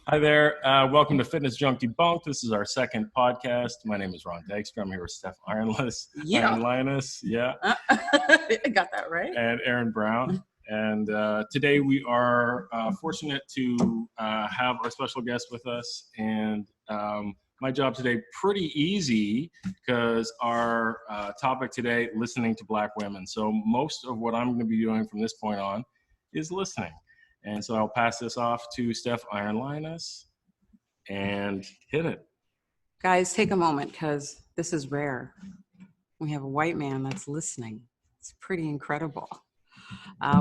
Hi there. Welcome to Fitness Junk Debunked. This is our second podcast. My name is Ron Dykstra. I'm here with Steph Ironless, Yeah. Ironlinus, I got that right. and Erin Brown. And today we are fortunate to have our special guest with us. And my job today, pretty easy, because our topic today, listening to Black women. So most of what I'm going to be doing from this point on is listening. And so I'll pass this off to Steph Ironlinus and hit it. Guys, take a moment because this is rare. We have a white man that's listening. It's pretty incredible.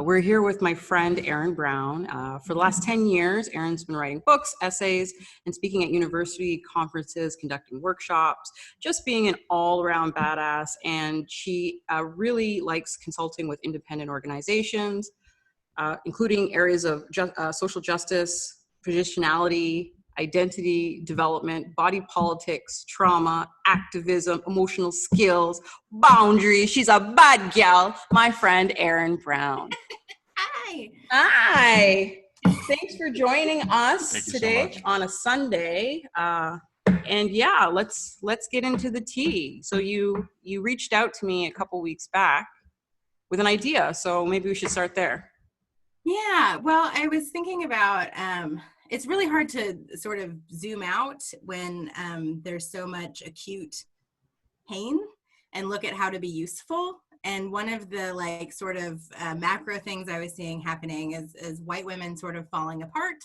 We're here with my friend, Erin Brown. For the last 10 years, Erin's been writing books, essays, and speaking at university conferences, conducting workshops, just being an all-around badass. And she really likes consulting with independent organizations, including areas of social justice, positionality, identity development, body politics, trauma, activism, emotional skills, boundaries. She's a bad gal, my friend Erin Brown. Hi. Hi. Thanks for joining us today so on a Sunday. And yeah, let's get into the tea. So you reached out to me a couple weeks back with an idea, so maybe we should start there. Yeah, well, I was thinking about, it's really hard to sort of zoom out when there's so much acute pain and look at how to be useful. And one of the sort of macro things I was seeing happening is white women sort of falling apart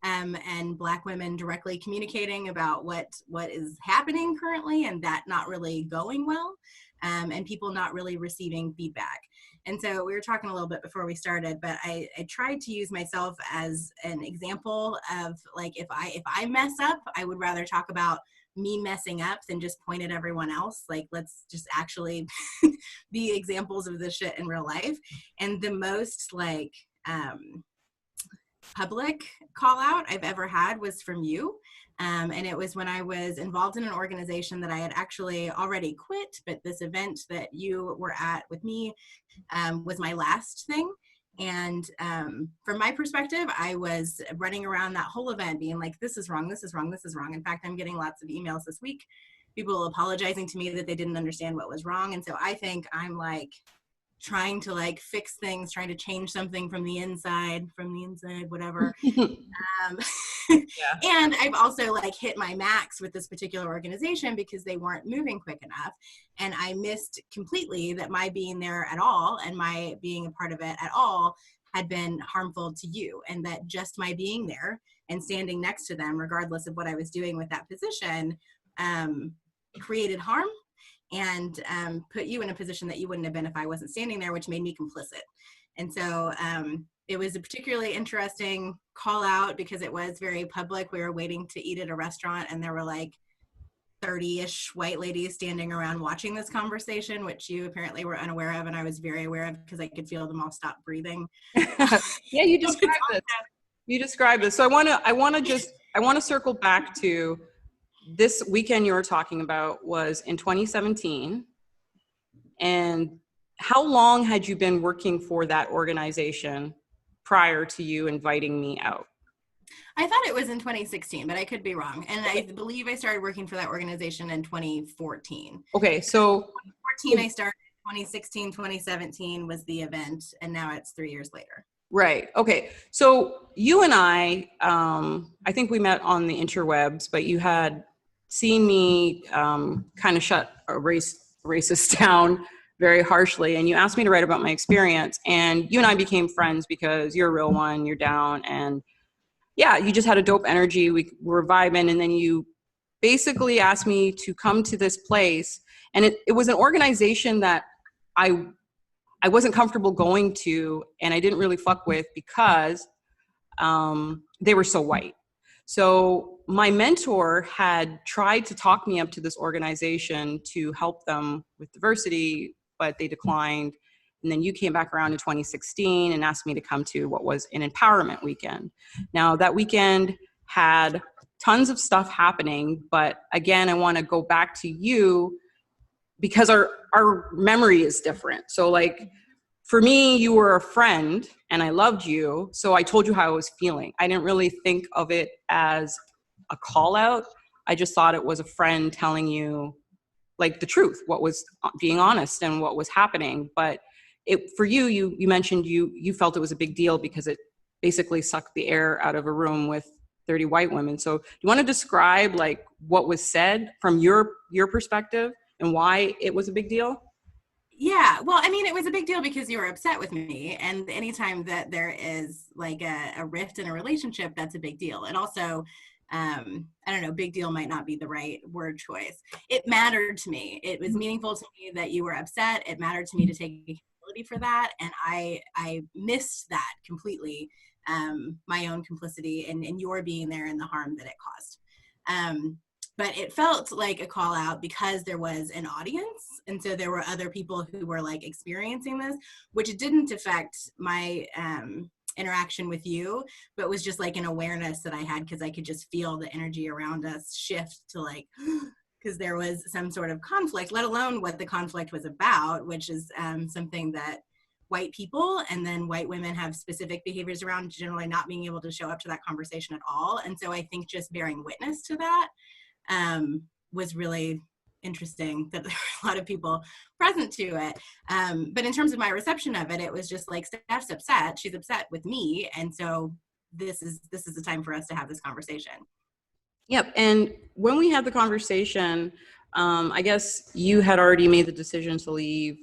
and Black women directly communicating about what is happening currently and that not really going well, and people not really receiving feedback. And so we were talking a little bit before we started, but I tried to use myself as an example of if I mess up, I would rather talk about me messing up than just point at everyone else. Let's just actually be examples of this shit in real life. And the most public call out I've ever had was from you. And it was when I was involved in an organization that I had actually already quit, but this event that you were at with me was my last thing. And from my perspective, I was running around that whole event being like, this is wrong, this is wrong, this is wrong. In fact, I'm getting lots of emails this week, people apologizing to me that they didn't understand what was wrong. And so I think I'm trying to fix things, trying to change something from the inside, whatever. Yeah. And I've also hit my max with this particular organization because they weren't moving quick enough. And I missed completely that my being there at all and my being a part of it at all had been harmful to you. And that just my being there and standing next to them, regardless of what I was doing with that position, created harm and put you in a position that you wouldn't have been if I wasn't standing there, which made me complicit. And so it was a particularly interesting call out because it was very public. We were waiting to eat at a restaurant and there were 30-ish white ladies standing around watching this conversation, which you apparently were unaware of, and I was very aware of because I could feel them all stop breathing. Yeah, you described it. You described it. So I want to circle back to this weekend you were talking about was in 2017. And how long had you been working for that organization prior to you inviting me out? I thought it was in 2016, but I could be wrong. And I believe I started working for that organization in 2014. Okay, so 2014 I started, 2016, 2017 was the event, and now it's 3 years later. Right. Okay. So you and I think we met on the interwebs, but you had seen me kind of shut a racist down very harshly, and you asked me to write about my experience, and you and I became friends because you're a real one, you're down, and yeah, you just had a dope energy. We were vibing, and then you basically asked me to come to this place, and it was an organization that I wasn't comfortable going to, and I didn't really fuck with because they were so white. So my mentor had tried to talk me up to this organization to help them with diversity, but they declined. And then you came back around in 2016 and asked me to come to what was an empowerment weekend. Now that weekend had tons of stuff happening, but again, I want to go back to you because our memory is different. So for me, you were a friend and I loved you. So I told you how I was feeling. I didn't really think of it as a call out. I just thought it was a friend telling you like the truth, what was being honest and what was happening. But for you, you mentioned you felt it was a big deal because it basically sucked the air out of a room with 30 white women. So do you want to describe like what was said from your perspective and why it was a big deal? Yeah, well, I mean, it was a big deal because you were upset with me. And anytime that there is like a rift in a relationship, that's a big deal. And also, I don't know, big deal might not be the right word choice. It mattered to me. It was meaningful to me that you were upset. It mattered to me to take accountability for that. And I missed that completely, my own complicity and your being there and the harm that it caused. But it felt like a call out because there was an audience. And so there were other people who were like experiencing this, which didn't affect my interaction with you, but was just like an awareness that I had because I could just feel the energy around us shift to like, because there was some sort of conflict, let alone what the conflict was about, which is something that white people and then white women have specific behaviors around, generally not being able to show up to that conversation at all. And so I think just bearing witness to that was really interesting, that there were a lot of people present to it. But in terms of my reception of it, it was just like, Steph's upset. She's upset with me. And so this is the time for us to have this conversation. Yep. And when we had the conversation, I guess you had already made the decision to leave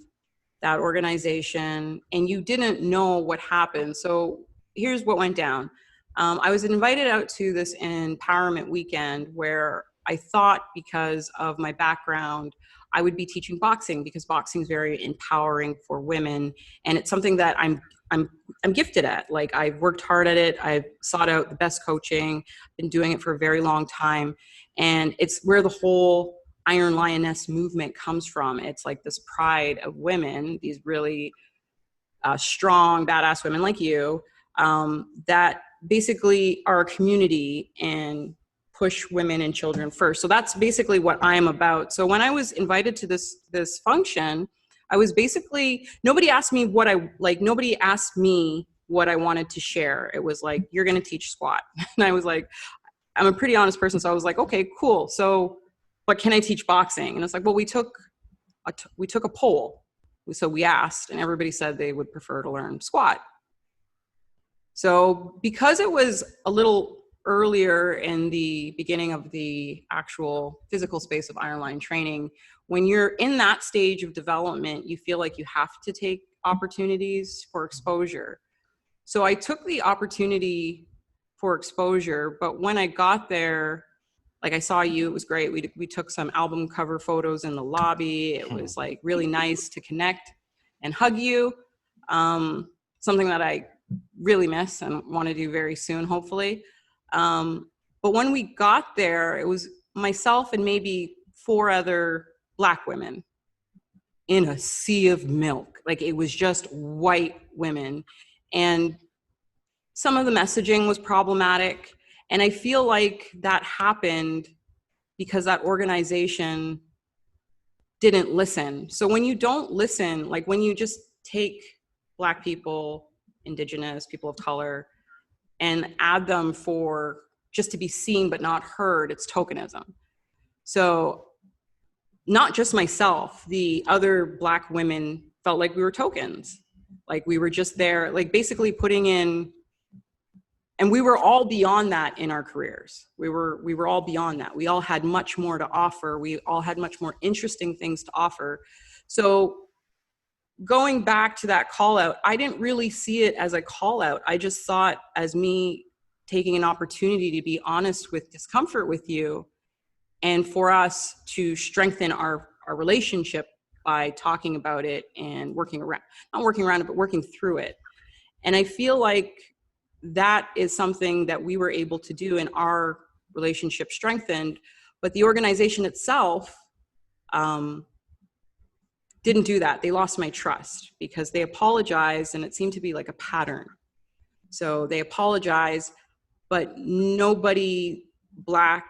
that organization and you didn't know what happened. So here's what went down. I was invited out to this empowerment weekend where I thought because of my background, I would be teaching boxing because boxing is very empowering for women. And it's something that I'm gifted at. Like I've worked hard at it. I've sought out the best coaching, been doing it for a very long time. And it's where the whole Iron Lioness movement comes from. It's like this pride of women, these really strong, badass women like you, that basically are a community and push women and children first. So that's basically what I'm about. So when I was invited to this function, I was basically, nobody asked me what I wanted to share. It was like, you're going to teach squat. And I was like, I'm a pretty honest person. So I was like, okay, cool. So, but can I teach boxing? And it's like, well, we took a poll. So we asked and everybody said they would prefer to learn squat. So because it was a little earlier in the beginning of the actual physical space of Iron Lion training, when you're in that stage of development, you feel like you have to take opportunities for exposure. So I took the opportunity for exposure, but when I got there, like I saw you, it was great. We took some album cover photos in the lobby. It was like really nice to connect and hug you. Something that I really miss and want to do very soon, hopefully. But when we got there, it was myself and maybe 4 other Black women in a sea of milk. Like it was just white women. And some of the messaging was problematic. And I feel like that happened because that organization didn't listen. So when you don't listen, like when you just take Black people, Indigenous, people of color, and add them for just to be seen but not heard, it's tokenism. So not just myself, the other Black women felt like we were tokens. Like we were just there, like basically putting in, and we were all beyond that in our careers. We were all beyond that. We all had much more to offer. We all had much more interesting things to offer. So going back to that call out, I didn't really see it as a call out. I just saw it as me taking an opportunity to be honest with discomfort with you and for us to strengthen our relationship by talking about it and not working around it, but working through it. And I feel like that is something that we were able to do and our relationship strengthened, but the organization itself didn't do that. They lost my trust because they apologized and it seemed to be like a pattern. So they apologized, but nobody Black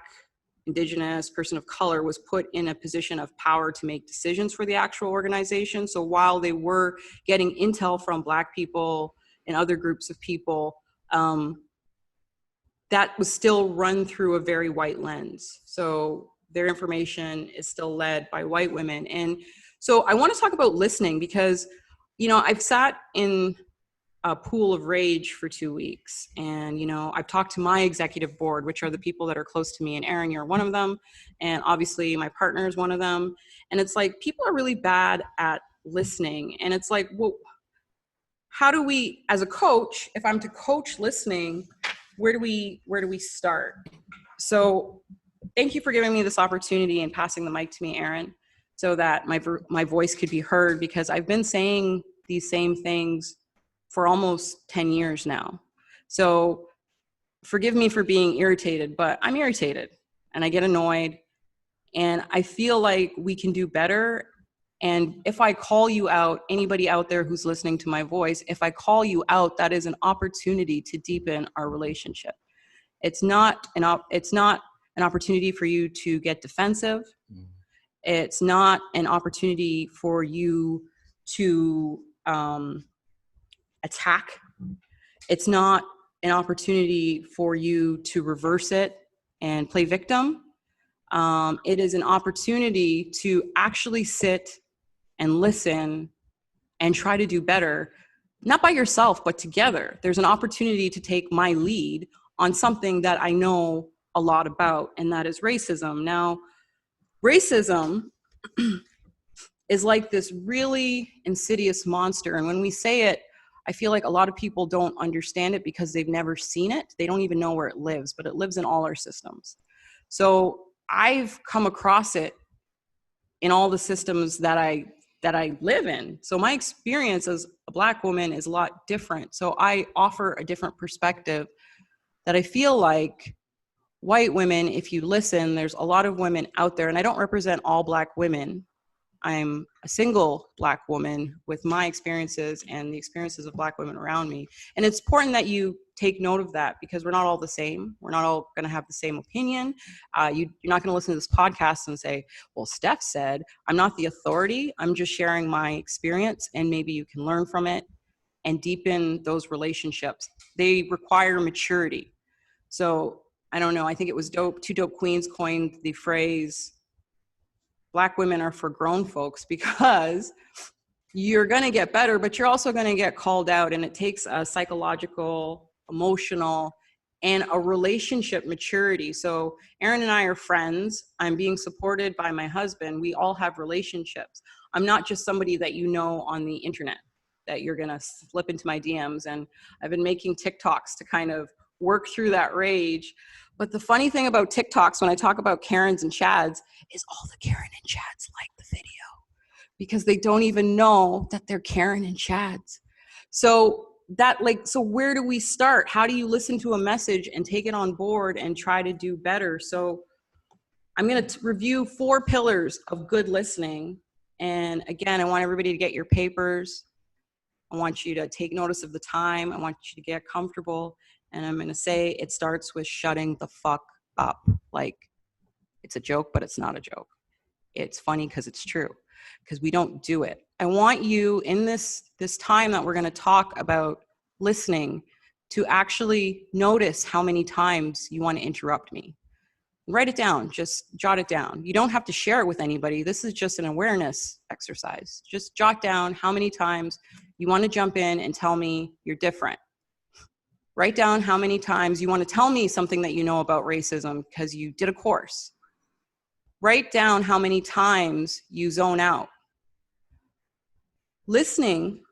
Indigenous, person of color was put in a position of power to make decisions for the actual organization. So while they were getting intel from Black people and other groups of people, that was still run through a very white lens. So their information is still led by white women. And so I want to talk about listening because, I've sat in a pool of rage for 2 weeks. And, I've talked to my executive board, which are the people that are close to me. And Erin, you're one of them. And obviously my partner is one of them. And it's like, people are really bad at listening. And it's like, well, how do we, as a coach, if I'm to coach listening, where do we start? So thank you for giving me this opportunity and passing the mic to me, Erin, so that my voice could be heard, because I've been saying these same things for almost 10 years now. So forgive me for being irritated, but I'm irritated and I get annoyed and I feel like we can do better. And if I call you out, anybody out there who's listening to my voice, if I call you out, that is an opportunity to deepen our relationship. It's not an opportunity for you to get defensive. It's not an opportunity for you to attack. It's not an opportunity for you to reverse it and play victim. It is an opportunity to actually sit and listen and try to do better, not by yourself, but together. There's an opportunity to take my lead on something that I know a lot about, and that is racism. Now, racism is like this really insidious monster. And when we say it, I feel like a lot of people don't understand it because they've never seen it. They don't even know where it lives, but it lives in all our systems. So I've come across it in all the systems that I live in. So my experience as a Black woman is a lot different. So I offer a different perspective that I feel like white women, if you listen, there's a lot of women out there, and I don't represent all Black women. I'm a single Black woman with my experiences and the experiences of Black women around me. And it's important that you take note of that, because we're not all the same. We're not all going to have the same opinion. You're not going to listen to this podcast and say, well, Steph said, I'm not the authority. I'm just sharing my experience, and maybe you can learn from it and deepen those relationships. They require maturity. So I don't know. I think it was Two Dope Queens coined the phrase, Black women are for grown folks, because you're going to get better, but you're also going to get called out. And it takes a psychological, emotional, and a relationship maturity. So Erin and I are friends. I'm being supported by my husband. We all have relationships. I'm not just somebody that you know on the internet, that you're going to slip into my DMs. And I've been making TikToks to kind of work through that rage. But the funny thing about TikToks, when I talk about Karens and Chads, is all the Karen and Chads like the video, because they don't even know that they're Karen and Chads. So where do we start? How do you listen to a message and take it on board and try to do better? So I'm going to review 4 pillars of good listening. And again, I want everybody to get your papers. I want you to take notice of the time. I want you to get comfortable. And I'm going to say it starts with shutting the fuck up. Like, it's a joke, but it's not a joke. It's funny because it's true, because we don't do it. I want you in this time that we're going to talk about listening to actually notice how many times you want to interrupt me. Write it down. Just jot it down. You don't have to share it with anybody. This is just an awareness exercise. Just jot down how many times you want to jump in and tell me you're different. Write down how many times you want to tell me something that you know about racism because you did a course. Write down how many times you zone out. Listening,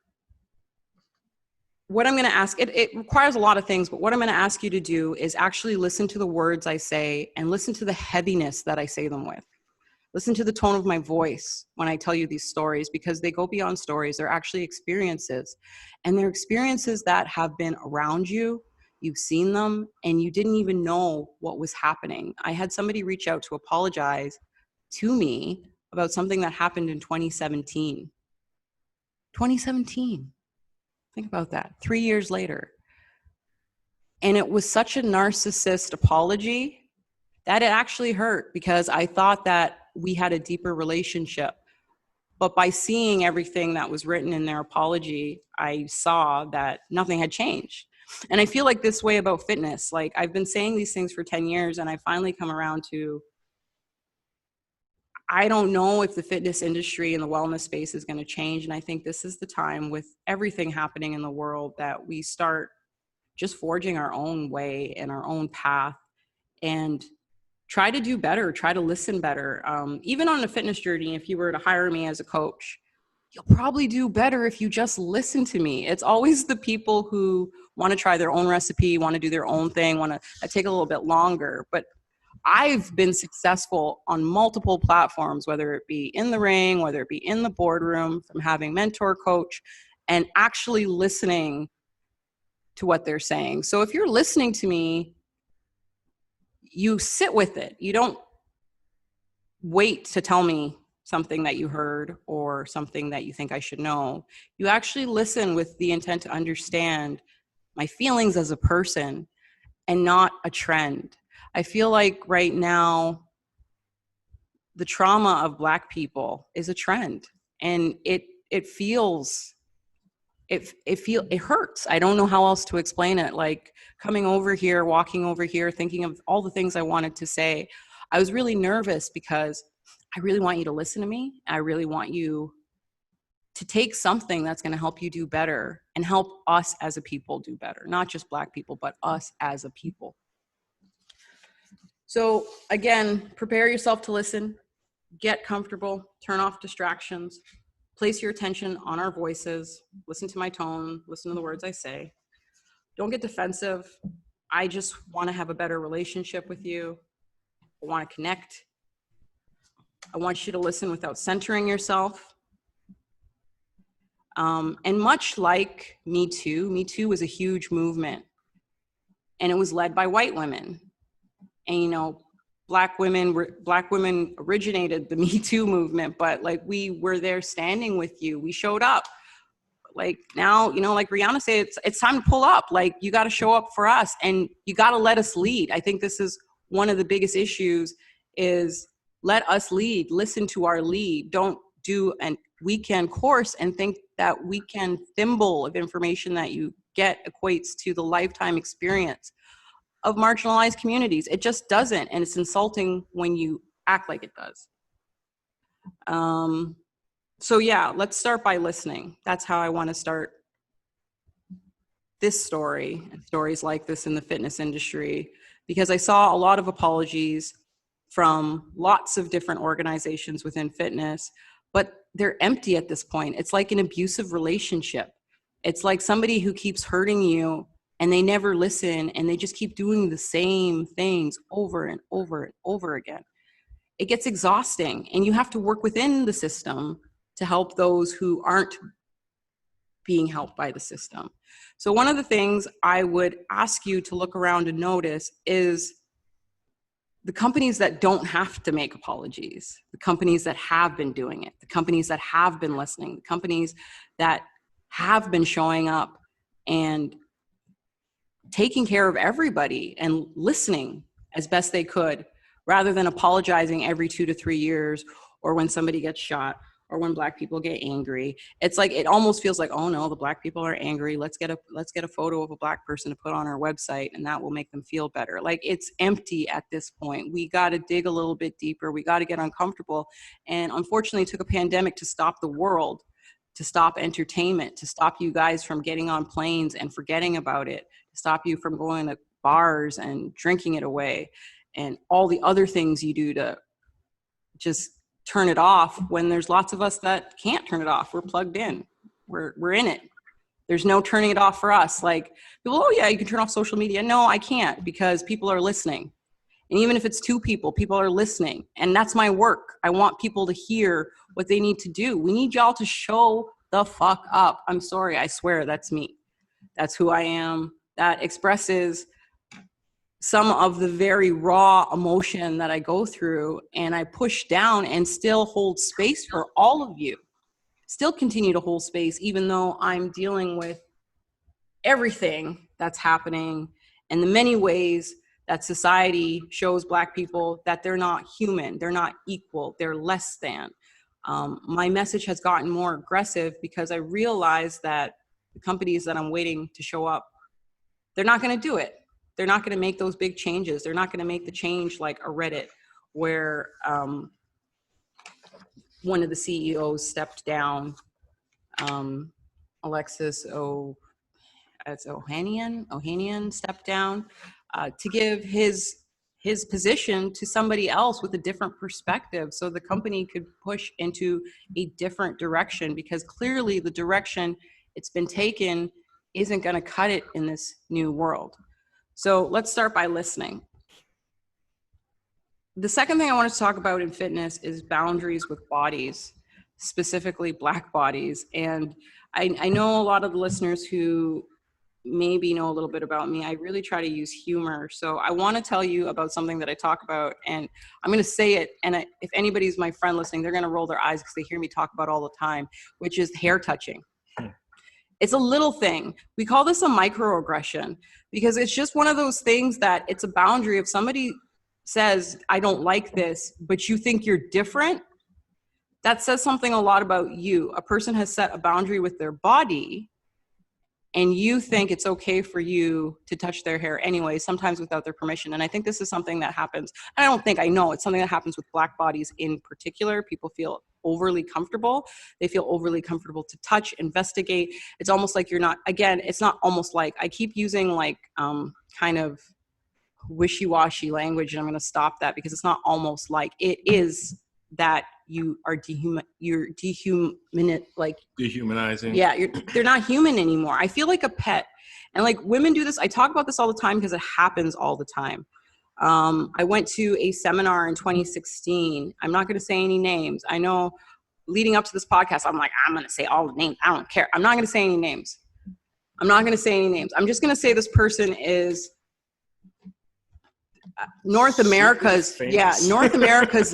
what I'm going to ask, it requires a lot of things, but what I'm going to ask you to do is actually listen to the words I say and listen to the heaviness that I say them with. Listen to the tone of my voice when I tell you these stories, because they go beyond stories. They're actually experiences. And they're experiences that have been around you. You've seen them, and you didn't even know what was happening. I had somebody reach out to apologize to me about something that happened in 2017. 2017. Think about that. 3 years later. And it was such a narcissist apology that it actually hurt because I thought that we had a deeper relationship. But by seeing everything that was written in their apology, I saw that nothing had changed. And I feel like this way about fitness. Like, I've been saying these things for 10 years, and I finally come around to, I don't know if the fitness industry and the wellness space is going to change. And I think this is the time, with everything happening in the world, that we start just forging our own way and our own path and try to do better, try to listen better. Even on a fitness journey, if you were to hire me as a coach, you'll probably do better if you just listen to me. It's always the people who want to try their own recipe, want to do their own thing, want to take a little bit longer. But I've been successful on multiple platforms, whether it be in the ring, whether it be in the boardroom, from having mentor, coach, and actually listening to what they're saying. So if you're listening to me, you sit with it. You don't wait to tell me something that you heard or something that you think I should know. You actually listen with the intent to understand my feelings as a person and not a trend. I feel like right now, the trauma of Black people is a trend, and it hurts. I don't know how else to explain it. Like, coming over here, walking over here, thinking of all the things I wanted to say, I was really nervous because I really want you to listen to me. I really want you to take something that's going to help you do better and help us as a people do better, not just Black people, but us as a people. So again, prepare yourself to listen, get comfortable, turn off distractions, place your attention on our voices, listen to my tone, listen to the words I say. Don't get defensive. I just want to have a better relationship with you. I want to connect. I want you to listen without centering yourself. And much like Me Too was a huge movement, and it was led by white women. And, you know, Black women originated the Me Too movement, but like, we were there standing with you. We showed up. Like, now, you know, like Rihanna said, it's time to pull up. Like, you got to show up for us, and you got to let us lead. I think this is one of the biggest issues, is let us lead, listen to our lead. Don't do a weekend course and think that weekend thimble of information that you get equates to the lifetime experience of marginalized communities. It just doesn't, and it's insulting when you act like it does. So yeah, let's start by listening. That's how I want to start this story and stories like this in the fitness industry, because I saw a lot of apologies from lots of different organizations within fitness, but they're empty at this point. It's like an abusive relationship. It's like somebody who keeps hurting you and they never listen, and they just keep doing the same things over and over and over again. It gets exhausting, and you have to work within the system to help those who aren't being helped by the system. So one of the things I would ask you to look around and notice is the companies that don't have to make apologies, the companies that have been doing it, the companies that have been listening, the companies that have been showing up and taking care of everybody and listening as best they could, rather than apologizing every 2 to 3 years, or when somebody gets shot, or when Black people get angry. It's like, it almost feels like, oh no, the Black people are angry. Let's get a photo of a Black person to put on our website, and that will make them feel better. Like, it's empty at this point. We got to dig a little bit deeper. We got to get uncomfortable. And unfortunately, it took a pandemic to stop the world, to stop entertainment, to stop you guys from getting on planes and forgetting about it, to stop you from going to bars and drinking it away, and all the other things you do to just turn it off, when there's lots of us that can't turn it off. We're plugged in. We're in it. There's no turning it off for us. Like, people, oh yeah, you can turn off social media. No, I can't, because people are listening. And even if it's 2 people, people are listening. And that's my work. I want people to hear what they need to do. We need y'all to show the fuck up. I'm sorry, I swear, that's me. That's who I am. That expresses some of the very raw emotion that I go through, and I push down and still hold space for all of you. Still continue to hold space, even though I'm dealing with everything that's happening and the many ways that society shows Black people that they're not human, they're not equal, they're less than. My message has gotten more aggressive because I realize that the companies that I'm waiting to show up, they're not going to do it. They're not going to make those big changes. They're not going to make the change like a Reddit where one of the CEOs stepped down, Alexis Ohanian stepped down to give his position to somebody else with a different perspective so the company could push into a different direction, because clearly the direction it's been taken isn't going to cut it in this new world. So let's start by listening. The second thing I want to talk about in fitness is boundaries with bodies, specifically Black bodies. And I know a lot of the listeners who maybe know a little bit about me. I really try to use humor. So I want to tell you about something that I talk about, and I'm going to say it. And if anybody's my friend listening, they're going to roll their eyes because they hear me talk about it all the time, which is hair touching. It's a little thing. We call this a microaggression because it's just one of those things that it's a boundary. If somebody says, I don't like this, but you think you're different, that says something a lot about you. A person has set a boundary with their body, and you think it's okay for you to touch their hair anyway, sometimes without their permission. And I think this is something that happens. I know it's something that happens with Black bodies in particular. People feel overly comfortable. They feel overly comfortable to touch, investigate. It's almost like you're not, again, it's not almost like, I keep using like kind of wishy-washy language, and I'm going to stop that because it's not almost like, it is that you are dehumanizing. Yeah, they're not human anymore. I feel like a pet. And like women do this. I talk about this all the time because it happens all the time. I went to a seminar in 2016. I'm not going to say any names. I know leading up to this podcast, I'm like, I'm going to say all the names. I don't care. I'm not going to say any names. I'm just going to say this person is North America's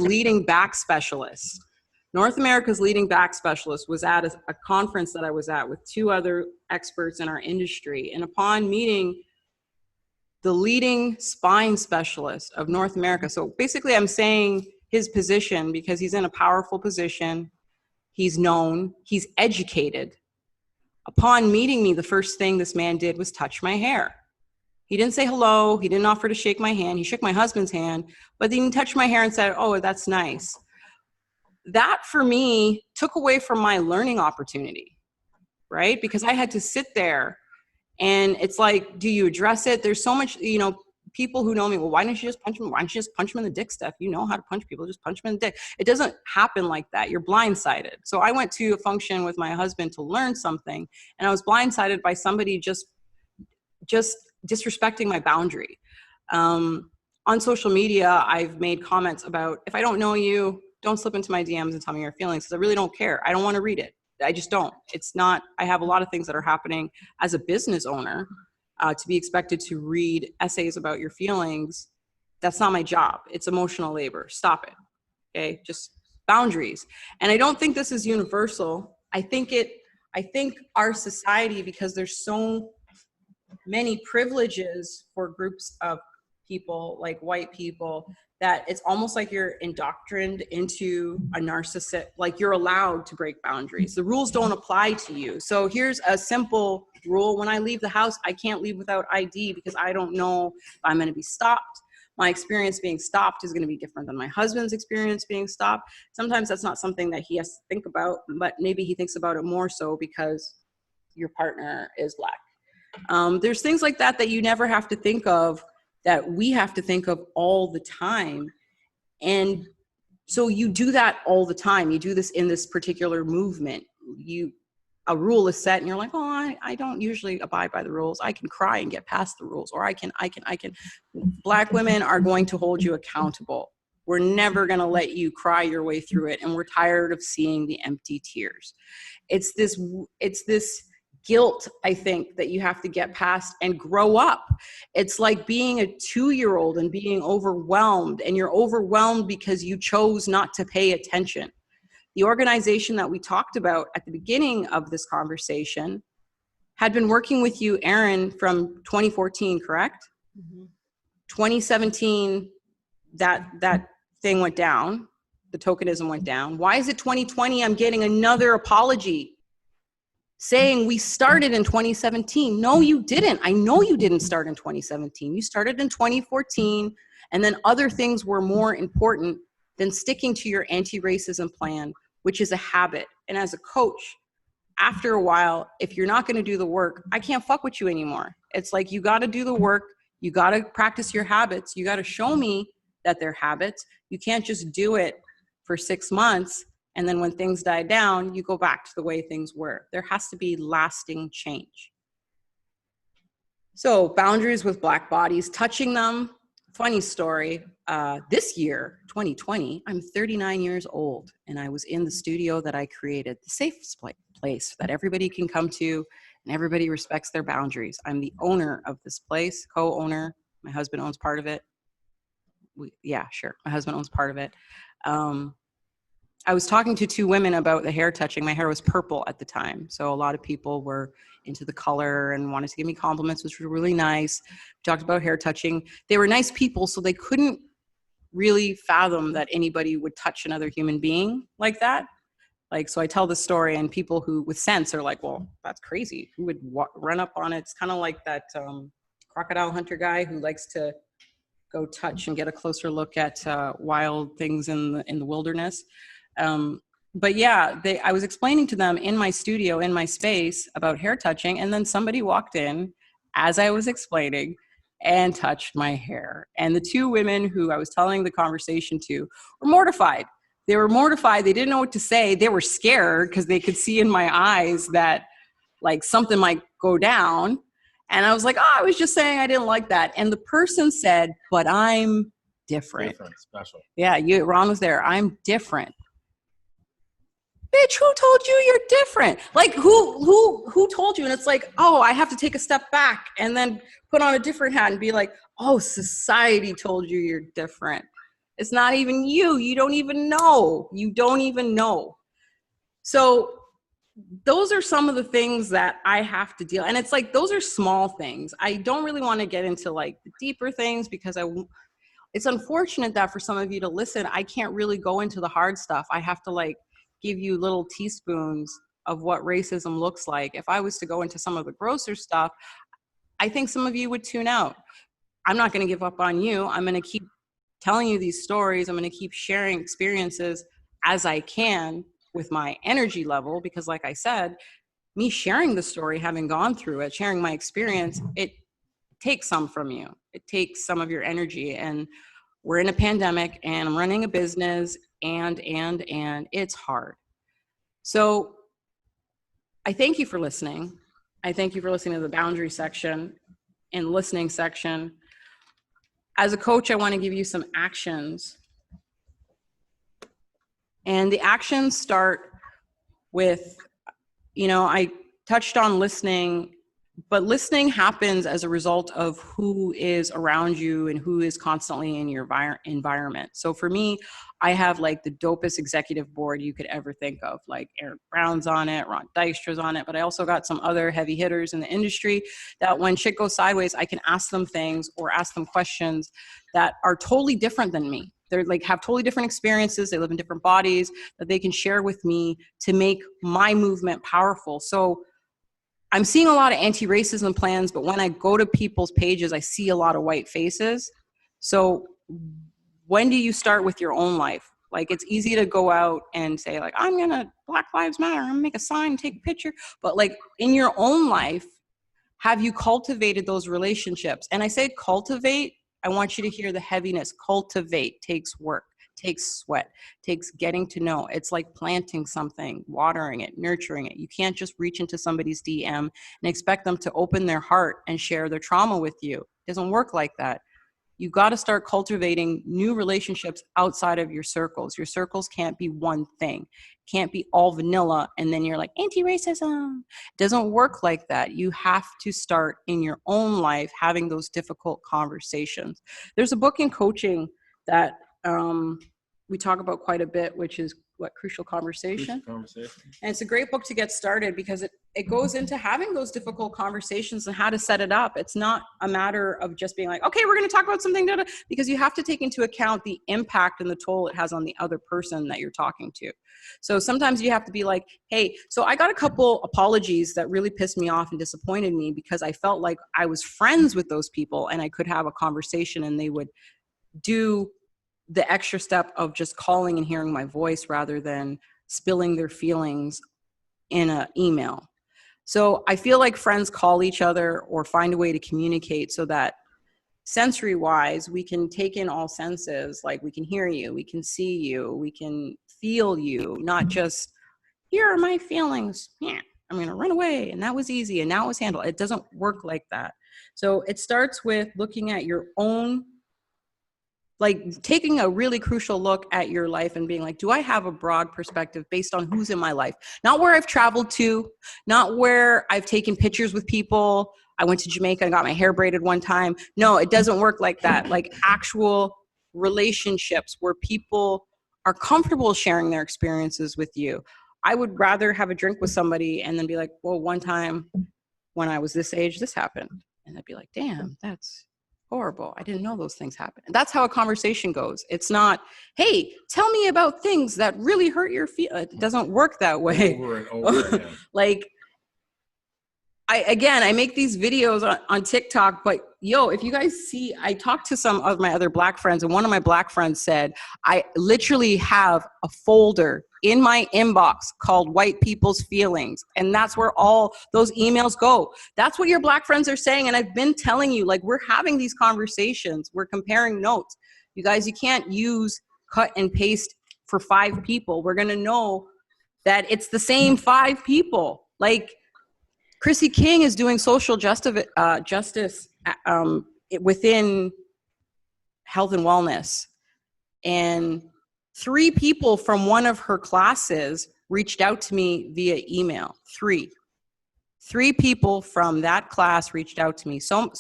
leading back specialist. North America's leading back specialist was at a conference that I was at with two other experts in our industry. And upon meeting the leading spine specialist of North America, so basically I'm saying his position because he's in a powerful position, he's known, he's educated. Upon meeting me, the first thing this man did was touch my hair. He didn't say hello. He didn't offer to shake my hand. He shook my husband's hand, but he didn't touch my hair and said, oh, that's nice. That for me took away from my learning opportunity, right? Because I had to sit there and it's like, do you address it? There's so much, people who know me, well, why don't you just punch him? Why don't you just punch him in the dick, Steph? You know how to punch people, just punch him in the dick. It doesn't happen like that. You're blindsided. So I went to a function with my husband to learn something, and I was blindsided by somebody just disrespecting my boundary. On social media, I've made comments about, if I don't know you, don't slip into my DMs and tell me your feelings, because I really don't care. I don't want to read it. I just don't. It's not, I have a lot of things that are happening as a business owner to be expected to read essays about your feelings. That's not my job. It's emotional labor. Stop it. Okay. Just boundaries. And I don't think this is universal. I think our society, because there's so many privileges for groups of people like white people, that it's almost like you're indoctrined into a narcissist, like you're allowed to break boundaries. The rules don't apply to you. So here's a simple rule. When I leave the house, I can't leave without ID because I don't know if I'm going to be stopped. My experience being stopped is going to be different than my husband's experience being stopped. Sometimes that's not something that he has to think about, but maybe he thinks about it more so because your partner is Black. There's things like that that you never have to think of, that we have to think of all the time. And so you do that all the time. You do this in this particular movement. A rule is set and you're like, oh, I don't usually abide by the rules. I can cry and get past the rules, or I can. Black women are going to hold you accountable. We're never going to let you cry your way through it. And we're tired of seeing the empty tears. It's this guilt, I think, that you have to get past and grow up. It's like being a 2-year-old and being overwhelmed, and you're overwhelmed because you chose not to pay attention. The organization that we talked about at the beginning of this conversation had been working with you, Erin, from 2014, correct? Mm-hmm. 2017, that thing went down. The tokenism went down. Why is it 2020? I'm getting another apology saying we started in 2017. No, you didn't. I know you didn't start in 2017. You started in 2014, and then other things were more important than sticking to your anti-racism plan, which is a habit. And as a coach, after a while, if you're not going to do the work, I can't fuck with you anymore. It's like, you got to do the work. You got to practice your habits. You got to show me that they're habits. You can't just do it for 6 months, and then when things die down, you go back to the way things were. There has to be lasting change. So boundaries with Black bodies, touching them. Funny story, this year, 2020, I'm 39 years old, and I was in the studio that I created, the safe place that everybody can come to, and everybody respects their boundaries. I'm the owner of this place, co-owner. My husband owns part of it. Yeah, sure. My husband owns part of it. I was talking to 2 women about the hair touching. My hair was purple at the time. So a lot of people were into the color and wanted to give me compliments, which was really nice. We talked about hair touching. They were nice people, so they couldn't really fathom that anybody would touch another human being like that. Like, so I tell this story, and people who with sense are like, well, that's crazy. Who would run up on it? It's kind of like that crocodile hunter guy who likes to go touch and get a closer look at wild things in the wilderness. But yeah, I was explaining to them in my studio, in my space, about hair touching, and then somebody walked in as I was explaining and touched my hair. And the 2 women who I was telling the conversation to were mortified. They were mortified. They didn't know what to say. They were scared because they could see in my eyes that like something might go down. And I was like, oh, I was just saying I didn't like that. And the person said, but I'm different. Different, special. Yeah, Ron was there. I'm different. Bitch, who told you you're different? Like, who told you? And it's like, oh, I have to take a step back and then put on a different hat and be like, oh, society told you you're different. It's not even you. You don't even know. You don't even know. So those are some of the things that I have to deal. And it's like, those are small things. I don't really want to get into like the deeper things because it's unfortunate that for some of you to listen, I can't really go into the hard stuff. I have to like give you little teaspoons of what racism looks like. If I was to go into some of the grosser stuff, I think some of you would tune out. I'm not going to give up on you. I'm going to keep telling you these stories. I'm going to keep sharing experiences as I can with my energy level, because like I said, me sharing the story, having gone through it, sharing my experience, it takes some from you. It takes some of your energy. And we're in a pandemic and I'm running a business and it's hard. So I thank you for listening. I thank you for listening to the boundary section and listening section. As a coach, I want to give you some actions. And the actions start with, I touched on listening, but listening happens as a result of who is around you and who is constantly in your environment. So for me, I have like the dopest executive board you could ever think of, like Erin Brown's on it, Ron Dykstra's on it, but I also got some other heavy hitters in the industry that when shit goes sideways, I can ask them things or ask them questions that are totally different than me. They're like have totally different experiences. They live in different bodies that they can share with me to make my movement powerful. So I'm seeing a lot of anti-racism plans, but when I go to people's pages, I see a lot of white faces. So when do you start with your own life? Like, it's easy to go out and say like, Black Lives Matter, I'm gonna make a sign, take a picture. But like in your own life, have you cultivated those relationships? And I say cultivate, I want you to hear the heaviness. Cultivate takes work, takes sweat, takes getting to know. It's like planting something, watering it, nurturing it. You can't just reach into somebody's DM and expect them to open their heart and share their trauma with you. It doesn't work like that. You got to start cultivating new relationships outside of your circles. Your circles can't be one thing. Can't be all vanilla and then you're like anti-racism. It doesn't work like that. You have to start in your own life having those difficult conversations. There's a book in coaching that we talk about quite a bit, which is Crucial Conversation. Crucial Conversation. And it's a great book to get started because it goes into having those difficult conversations and how to set it up. It's not a matter of just being like, okay, we're going to talk about something, because you have to take into account the impact and the toll it has on the other person that you're talking to. So sometimes you have to be like, hey, so I got a couple apologies that really pissed me off and disappointed me because I felt like I was friends with those people and I could have a conversation and they would do the extra step of just calling and hearing my voice rather than spilling their feelings in an email. So I feel like friends call each other or find a way to communicate so that sensory wise, we can take in all senses. Like we can hear you, we can see you, we can feel you, not just here are my feelings. Yeah, I'm going to run away. And that was easy. And now it was handled. It doesn't work like that. So it starts with looking at your own, like taking a really crucial look at your life and being like, do I have a broad perspective based on who's in my life? Not where I've traveled to, not where I've taken pictures with people. I went to Jamaica and got my hair braided one time. No, it doesn't work like that. Like actual relationships where people are comfortable sharing their experiences with you. I would rather have a drink with somebody and then be like, well, one time when I was this age, this happened. And I'd be like, damn, that's horrible. I didn't know those things happen. And that's how a conversation goes. It's not, hey, tell me about things that really hurt your feelings. It doesn't work that way. Over and over again. Like, I make these videos on TikTok, but yo, if you guys see, I talked to some of my other Black friends, and one of my Black friends said, I literally have a folder in my inbox called White People's Feelings. And that's where all those emails go. That's what your Black friends are saying. And I've been telling you, like, we're having these conversations. We're comparing notes. You guys, you can't use cut and paste for 5 people. We're going to know that it's the same 5 people. Like, Chrissy King is doing social justice within health and wellness. And 3 people from one of her classes reached out to me via email. 3 people from that class reached out to me. So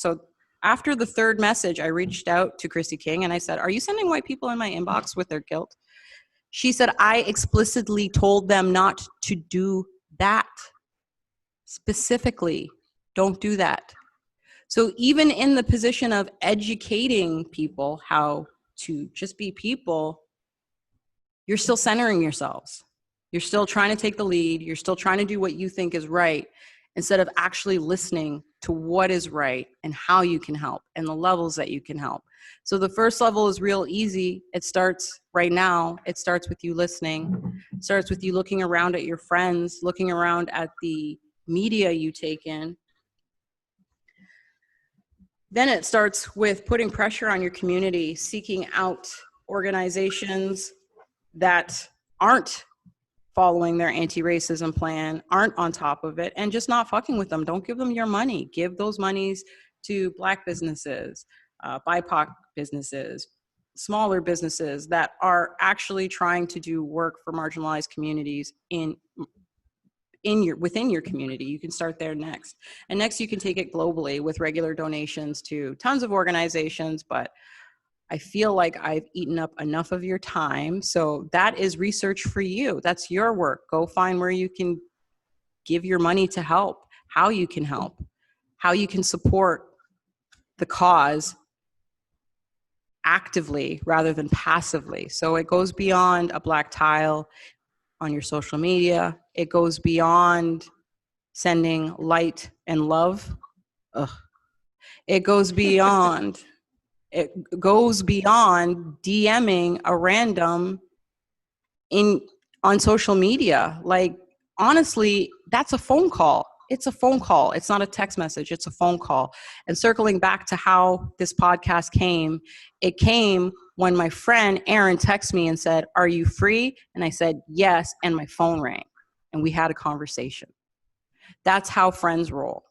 after the 3rd message, I reached out to Chrissy King and I said, are you sending white people in my inbox with their guilt? She said, I explicitly told them not to do that. Specifically, don't do that. So even in the position of educating people how to just be people, you're still centering yourselves. You're still trying to take the lead. You're still trying to do what you think is right instead of actually listening to what is right and how you can help and the levels that you can help. So the first level is real easy. It starts right now. It starts with you listening. It starts with you looking around at your friends, looking around at the media you take in. Then it starts with putting pressure on your community, seeking out organizations that aren't following their anti-racism plan, aren't on top of it, and just not fucking with them. Don't give them your money. Give those monies to Black businesses, BIPOC businesses, smaller businesses that are actually trying to do work for marginalized communities within your community. You can start there next. And next you can take it globally with regular donations to tons of organizations, but I feel like I've eaten up enough of your time. So that is research for you. That's your work. Go find where you can give your money to help, how you can help, how you can support the cause actively rather than passively. So it goes beyond a black tile on your social media. It goes beyond sending light and love. Ugh. It goes beyond DMing a random on social media. Like, honestly, that's a phone call. It's a phone call. It's not a text message. It's a phone call. And circling back to how this podcast came, it came when my friend Erin texted me and said, "Are you free?" And I said, "Yes." And my phone rang and we had a conversation. That's how friends roll.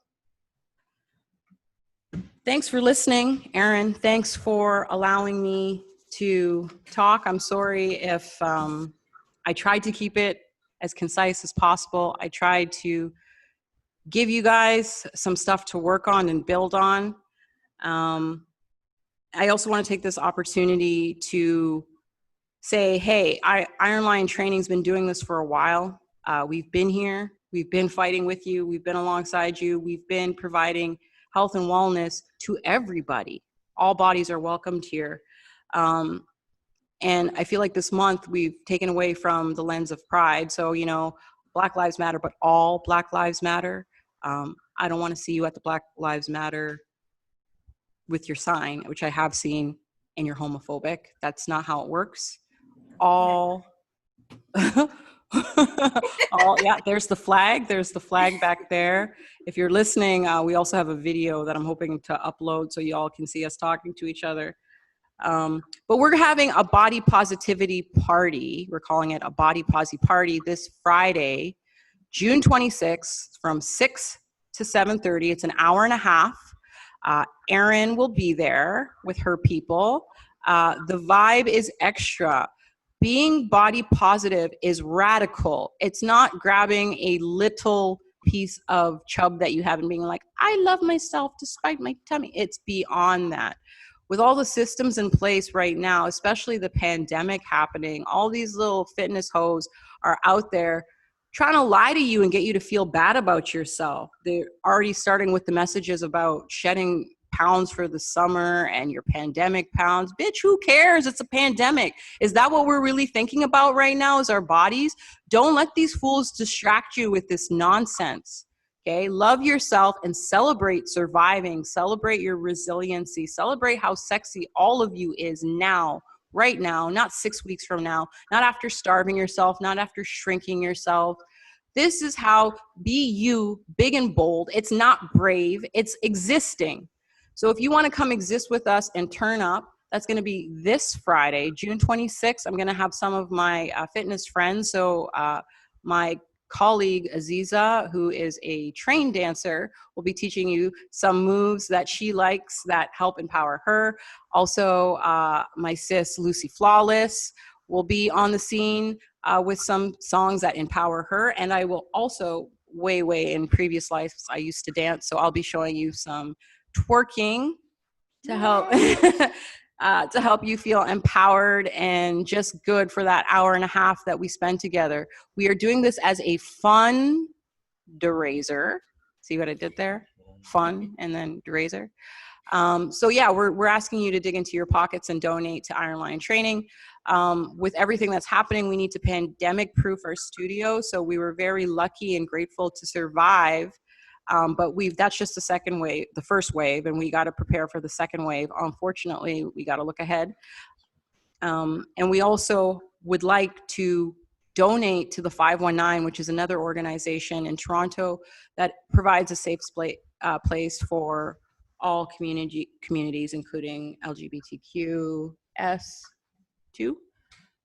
Thanks for listening, Erin. Thanks for allowing me to talk. I'm sorry if I tried to keep it as concise as possible. I tried to give you guys some stuff to work on and build on. I also want to take this opportunity to say, hey, Iron Lion Training's been doing this for a while. We've been here. We've been fighting with you. We've been alongside you. We've been providing health and wellness to everybody. All bodies are welcomed here. And I feel like this month we've taken away from the lens of pride. So, you know, Black Lives Matter, but all Black Lives Matter. I don't want to see you at the Black Lives Matter with your sign, which I have seen, and you're homophobic. That's not how it works. All, yeah, there's the flag. There's the flag back there. If you're listening, we also have a video that I'm hoping to upload so you all can see us talking to each other. But we're having a body positivity party. We're calling it a body posi party this Friday, June 26th from 6 to 7:30. It's an hour and a half. Erin will be there with her people. The vibe is extra. Being body positive is radical. It's not grabbing a little piece of chub that you have and being like, I love myself despite my tummy. It's beyond that. With all the systems in place right now, especially the pandemic happening, all these little fitness hoes are out there trying to lie to you and get you to feel bad about yourself. They're already starting with the messages about shedding pounds for the summer and your pandemic pounds. Bitch, who cares? It's a pandemic. Is that what we're really thinking about right now, is our bodies? Don't let these fools distract you with this nonsense. Okay, love yourself and celebrate surviving. Celebrate your resiliency. Celebrate how sexy all of you is now, right now, not 6 weeks from now, not after starving yourself, not after shrinking yourself. This is how, be you, big and bold. It's not brave, it's existing. So if you want to come exist with us and turn up, that's going to be this Friday, June 26th. I'm going to have some of my fitness friends. So my colleague Aziza, who is a trained dancer, will be teaching you some moves that she likes that help empower her. Also, my sis Lucy Flawless will be on the scene with some songs that empower her. And I will also, way in previous lives, I used to dance, so I'll be showing you some twerking to help to help you feel empowered and just good for that hour and a half that we spend together. We are doing this as a fun deraser. See what I did there? Fun and then deraser. So yeah, we're asking you to dig into your pockets and donate to Iron Lion Training. With everything that's happening, we need to pandemic proof our studio. So we were very lucky and grateful to survive. But that's just the second wave, the first wave, and we got to prepare for the second wave. Unfortunately, we got to look ahead. And we also would like to donate to the 519, which is another organization in Toronto that provides a safe place for all communities, including LGBTQ, S2. I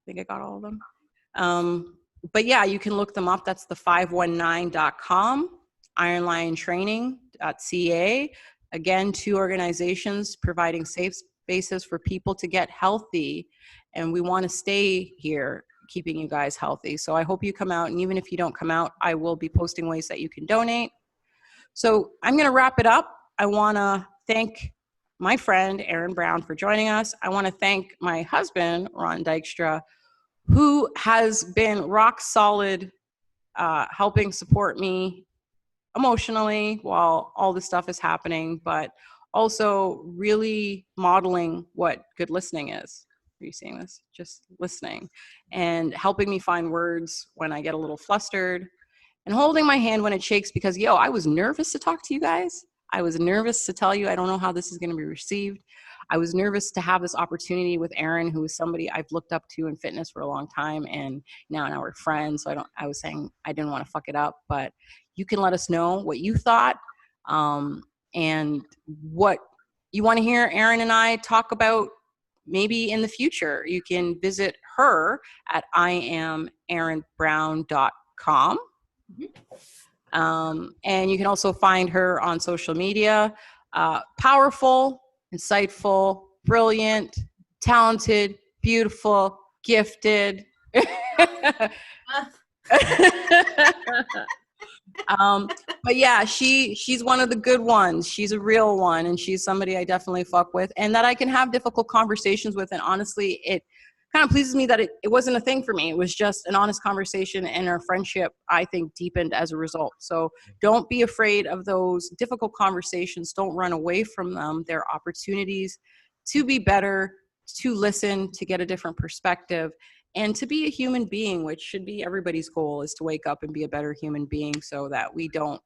think I got all of them. But yeah, you can look them up. That's the 519.com. ironliontraining.ca. Again, two organizations providing safe spaces for people to get healthy. And we want to stay here keeping you guys healthy. So I hope you come out. And even if you don't come out, I will be posting ways that you can donate. So I'm going to wrap it up. I want to thank my friend, Erin Brown, for joining us. I want to thank my husband, Ron Dykstra, who has been rock solid, helping support me emotionally while all this stuff is happening, but also really modeling what good listening is. Are you seeing this? Just listening and helping me find words when I get a little flustered and holding my hand when it shakes because, I was nervous to talk to you guys. I was nervous to tell you I don't know how this is going to be received. I was nervous to have this opportunity with Erin, who is somebody I've looked up to in fitness for a long time, and now we're friends. So I was saying I didn't want to fuck it up, but you can let us know what you thought and what you want to hear Erin and I talk about maybe in the future. You can visit her at iamerinbrown.com. And you can also find her on social media. Powerful, insightful, brilliant, talented, beautiful, gifted. But yeah, she's one of the good ones. She's a real one, and she's somebody I definitely fuck with and that I can have difficult conversations with. And honestly, it kind of pleases me that it wasn't a thing for me. It was just an honest conversation, and our friendship, I think, deepened as a result. So don't be afraid of those difficult conversations. Don't run away from them. They're opportunities to be better, to listen, to get a different perspective, and to be a human being, which should be everybody's goal, is to wake up and be a better human being so that we don't,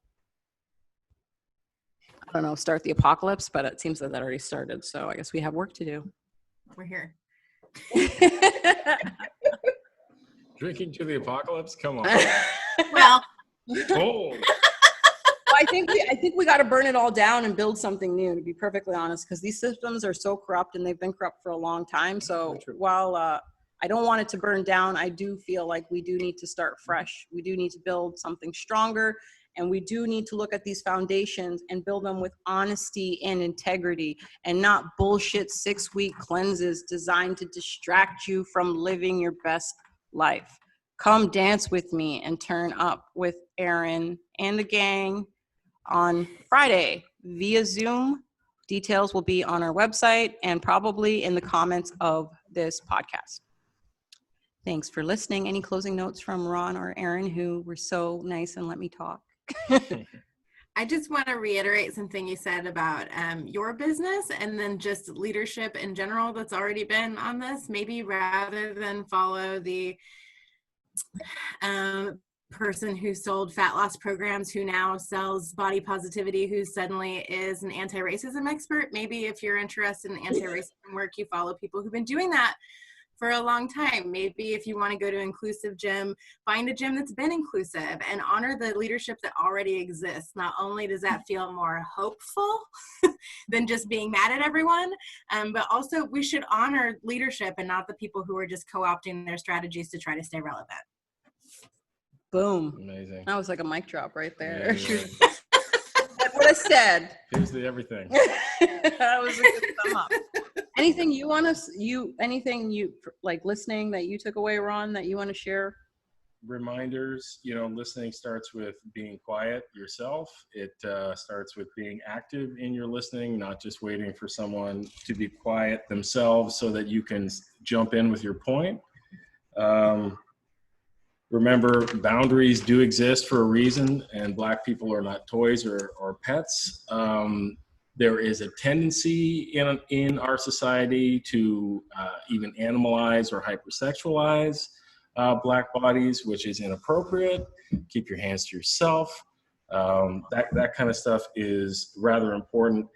I don't know, start the apocalypse, but it seems that already started. So I guess we have work to do. We're here. Drinking to the apocalypse? Come on. Well, Oh. I think we got to burn it all down and build something new, to be perfectly honest, because these systems are so corrupt and they've been corrupt for a long time. So while I don't want it to burn down, I do feel like we do need to start fresh. We do need to build something stronger, and we do need to look at these foundations and build them with honesty and integrity, and not bullshit 6-week cleanses designed to distract you from living your best life. Come dance with me and turn up with Erin and the gang on Friday via Zoom. Details will be on our website and probably in the comments of this podcast. Thanks for listening. Any closing notes from Ron or Erin, who were so nice and let me talk? I just want to reiterate something you said about your business, and then just leadership in general that's already been on this. Maybe rather than follow the person who sold fat loss programs, who now sells body positivity, who suddenly is an anti-racism expert. Maybe if you're interested in anti-racism work, you follow people who've been doing that for a long time. Maybe if you want to go to inclusive gym, find a gym that's been inclusive and honor the leadership that already exists. Not only does that feel more hopeful than just being mad at everyone, but also we should honor leadership and not the people who are just co-opting their strategies to try to stay relevant. Boom. Amazing. That was like a mic drop right there. Yeah. That's what I said. Here's the everything. That was a good sum up. Anything you want to, anything you like listening that you took away, Ron, that you want to share? Reminders, listening starts with being quiet yourself. It starts with being active in your listening, not just waiting for someone to be quiet themselves so that you can jump in with your point. Remember, boundaries do exist for a reason, and Black people are not toys or pets. There is a tendency in our society to even animalize or hypersexualize Black bodies, which is inappropriate. Keep your hands to yourself. That kind of stuff is rather important.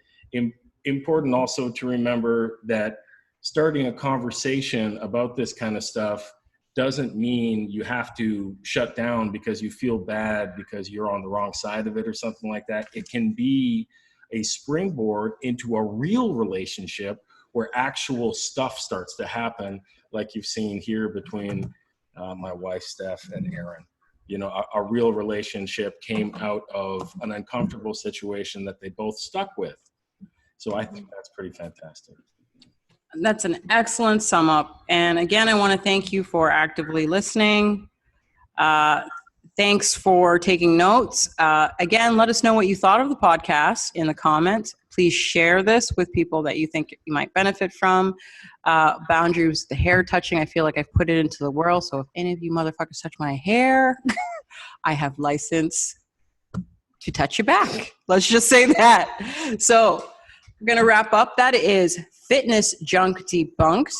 Important also to remember that starting a conversation about this kind of stuff doesn't mean you have to shut down because you feel bad because you're on the wrong side of it or something like that. It can be a springboard into a real relationship where actual stuff starts to happen, like you've seen here between my wife, Steph, and Erin. A real relationship came out of an uncomfortable situation that they both stuck with. So I think that's pretty fantastic. That's an excellent sum up. And again, I want to thank you for actively listening. Thanks for taking notes. Again, let us know what you thought of the podcast in the comments. Please share this with people that you think you might benefit from. Boundaries, the hair touching, I feel like I've put it into the world. So if any of you motherfuckers touch my hair, I have license to touch you back. Let's just say that. So we're going to wrap up. That is Fitness Junk Debunked.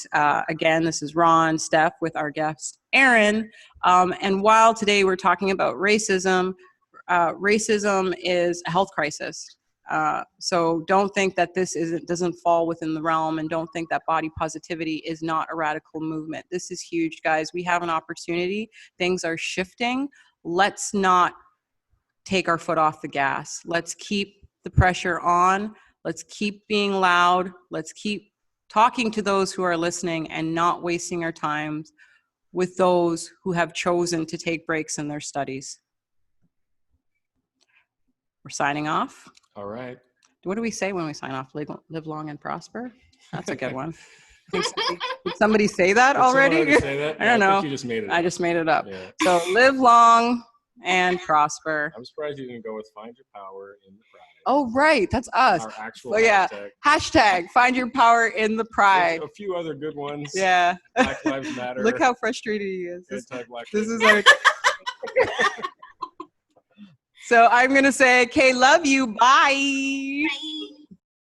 Again, this is Ron, Steph, with our guest, Erin. And while today we're talking about racism, racism is a health crisis. So don't think that this doesn't fall within the realm, and don't think that body positivity is not a radical movement. This is huge, guys. We have an opportunity. Things are shifting. Let's not take our foot off the gas. Let's keep the pressure on. Let's keep being loud. Let's keep talking to those who are listening and not wasting our time with those who have chosen to take breaks in their studies. We're signing off. All right. What do we say when we sign off? Live long and prosper? That's a good one. Did somebody say that already? Say that? I don't know. I think you just made it up. I just made it up. Yeah. So live long and prosper. I'm surprised you didn't go with find your power in the pride. Oh, right. That's us. Our actual Well, yeah. hashtag. Hashtag find your power in the There's pride. a few other good ones. Yeah. Black Lives Matter. Look how frustrated he is. Anti-Black This Lives is our. So I'm going to say, okay, love you. Bye. Bye.